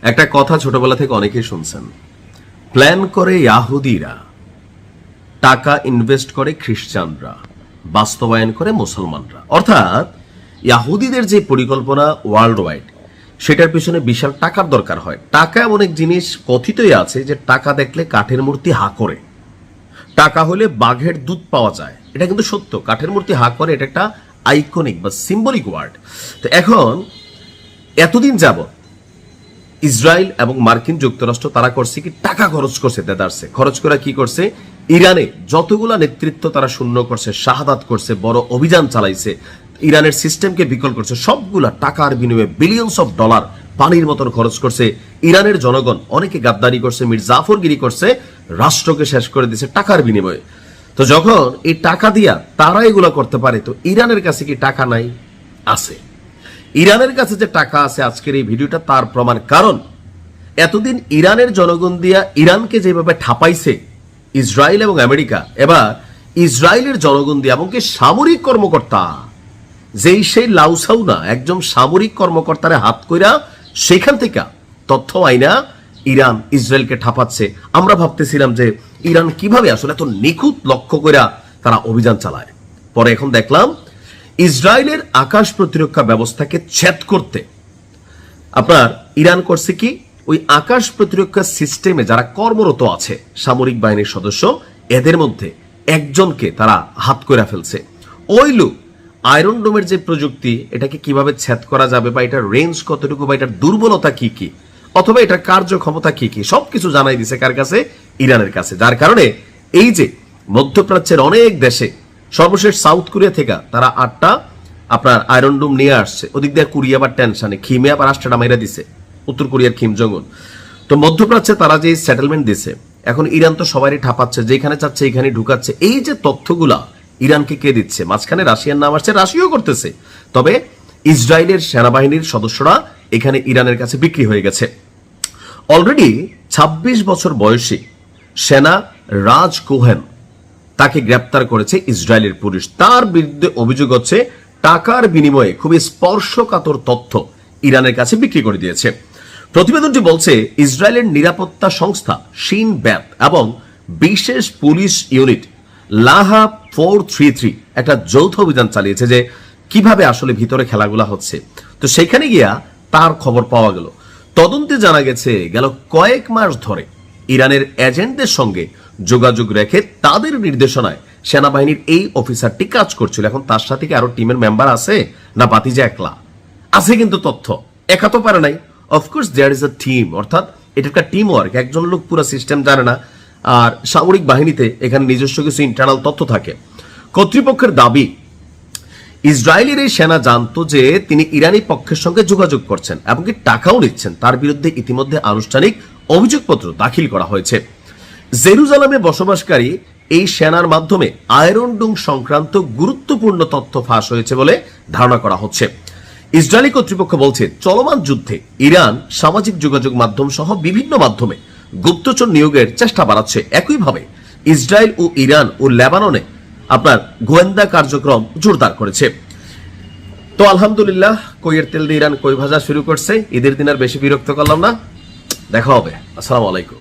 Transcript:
একটা কথা ছোটবেলা থেকে অনেকেই শুনছেন, প্ল্যান করে ইয়াহুদিরা, টাকা ইনভেস্ট করে খ্রিস্টানরা, বাস্তবায়ন করে মুসলমানরা। অর্থাৎ ইয়াহুদিদের যে পরিকল্পনা ওয়ার্ল্ড ওয়াইড, সেটার পিছনে বিশাল টাকার দরকার হয়। টাকা এমন এক জিনিস, কথিতই আছে যে টাকা দেখলে কাঠের মূর্তি হা করে, টাকা হলে বাঘের দুধ পাওয়া যায়। এটা কিন্তু সত্য, কাঠের মূর্তি হা করে, এটা একটা আইকনিক বা সিম্বলিক ওয়ার্ড। তো এখন এতদিন যাবত ইসরায়েল এবং মার্কিন যুক্তরাষ্ট্র তারা করছে কি, টাকা খরচ করছে, দেদারছে খরচ করে কি করছে, ইরানে যতগুলা নেতৃত্ব তারা শূন্য করছে, শাহাদাত করছে, বড় অভিযান চালাইছে, ইরানের সিস্টেমকে বিকল করছে, সবগুলা টাকার বিনিময়ে বিলিয়নস অফ ডলার পানির মতন খরচ করছে। ইরানের জনগণ অনেকে গাদ্দারি করছে, মির জাফরগিরি করছে, রাষ্ট্রকে শেষ করে দিছে টাকার বিনিময়ে। তো যখন এই টাকা দিয়া তারা এগুলা করতে পারে, তো ইরানের কাছে কি টাকা নাই? আছে। ইরানের কাছে যে টাকা আছে, আজকের এই ভিডিওটা তার প্রমাণ। কারণ এতদিন ইরানের জনগণ দিয়া ইরানকে যেভাবে ঠাপাইছে ইসরায়েল এবং আমেরিকা, এবার ইসরায়েলের জনগণ দিয়ে এমনকি সামরিক কর্মকর্তা, যেই সেই লাউসাউ না, একজন সামরিক কর্মকর্তারে হাত কইরা সেখান থেকে তথ্য আইনা ইরান ইসরায়েলকে ঠাপাচ্ছে। আমরা ভাবতেছিলাম যে ইরান কিভাবে আসলে এত নিখুঁত লক্ষ্য কইরা তারা অভিযান চালায়। পরে এখন দেখলাম ইসরায়েলের আকাশ প্রতিরক্ষা ব্যবস্থাকে ছেদ করতে আপনার ইরান করছে কি, ওই আকাশ প্রতিরক্ষা সিস্টেমে যারা কর্মরত আছে সামরিক বাহিনীর সদস্য, এদের মধ্যে একজনকে তারা হাত করে ফেলছে। ওই লোক আয়রন ডোমের যে প্রযুক্তি, এটাকে কিভাবে ছেদ করা যাবে, বা এটার রেঞ্জ কতটুকু, বা এটার দুর্বলতা কি কি, অথবা এটার কার্যক্ষমতা কি কি, সবকিছু জানাই দিছে কার কাছে? ইরানের কাছে। যার কারণে এই যে মধ্যপ্রাচ্যের অনেক দেশে, সর্বশেষ সাউথ কোরিয়া থেকে তারা 8টা আপনার আয়রন ডোম নিয়ে আসছে, ওদিক দিয়ে কোরিয়া বা টেনশনে খিমে আবার 8টা মাইরা দিছে উত্তর কোরিয়ার কিম জং উন। তো মধ্যপ্রাচ্যে তারা যে সেটেলমেন্ট দিছে, এখন ইরান তো সবারই ঠাপাচ্ছে, যেখানে চাচ্ছে এখানে ঢুকাচ্ছে। এই যে তথ্যগুলা ইরানকে কে দিচ্ছে? মাঝখানে রাশিয়ার নাম আসছে, রাশিয়াও করতেছে। তবে ইসরায়েলের সেনাবাহিনীর সদস্যরা এখানে ইরানের কাছে বিক্রি হয়ে গেছে। অলরেডি 26 বছর বয়সী সেনা রাজ কোহেন, তাকে গ্রেপ্তার করেছে ইসরায়েলের পুলিশ। তার বিরুদ্ধে অভিযোগ হচ্ছে টাকার বিনিময়ে খুবই স্পর্শকাতর তথ্য ইরানের কাছে বিক্রি করে দিয়েছে। প্রতিবেদনটি বলছে ইসরায়েলের নিরাপত্তা সংস্থা শিন ব্যাত এবং বিশেষ পুলিশ ইউনিট লাহা 433 একটা যৌথ অভিযান চালিয়েছে যে কিভাবে আসলে ভিতরে খেলাগুলা হচ্ছে। তো সেখানে গিয়া তার খবর পাওয়া গেল। তদন্তে জানা গেছে গেল কয়েক মাস ধরে ইরানের এজেন্টদের সঙ্গে যোগাযোগ রেখে তাদের নির্দেশনায় সেনাবাহিনীর এই অফিসারটি কাজ করছিল। এখন তার সাথে কি আরো টিমের মেম্বার আছে, না বাতিজা একলা আছে? কিন্তু তথ্য একা তো পারে নাই। Of course there is a team, অর্থাৎ এটা একটা টিম ওয়ার্ক। একজন লোক পুরো সিস্টেম জানে না। আর সামরিক বাহিনীতে এখানে নিজস্ব কিছু ইন্টারনাল তথ্য থাকে। কর্তৃপক্ষের দাবি, ইসরায়েলের এই সেনা জানতো যে তিনি ইরানি পক্ষের সঙ্গে যোগাযোগ করছেন এবং কি টাকাও নিচ্ছেন। তার বিরুদ্ধে ইতিমধ্যে আনুষ্ঠানিক অভিযোগপত্র দাখিল করা হয়েছে। জেরুজালেমে বসবাসকারী এই সেনার মাধ্যমে আয়রন ডোম সংক্রান্ত গুরুত্বপূর্ণ তথ্য ফাঁস হয়েছে বলে ধারণা করা হচ্ছে। ইসরায়েলি কর্তৃপক্ষ বলছে চলমান যুদ্ধে ইরান সামাজিক যোগাযোগ মাধ্যম সহ বিভিন্ন মাধ্যমে গুপ্তচর নিয়োগের চেষ্টা বাড়াচ্ছে। একইভাবে ইসরায়েল ও ইরান ও লেবাননে আপনার গোয়েন্দা কার্যক্রম জোরদার করেছে। তো আলহামদুলিল্লাহ, কইয়ের তেল দিয়ে ইরান কই ভাজা শুরু করছে। ঈদের দিন আর বেশি বিরক্ত করলাম না। দেখা হবে। আসসালামু আলাইকুম।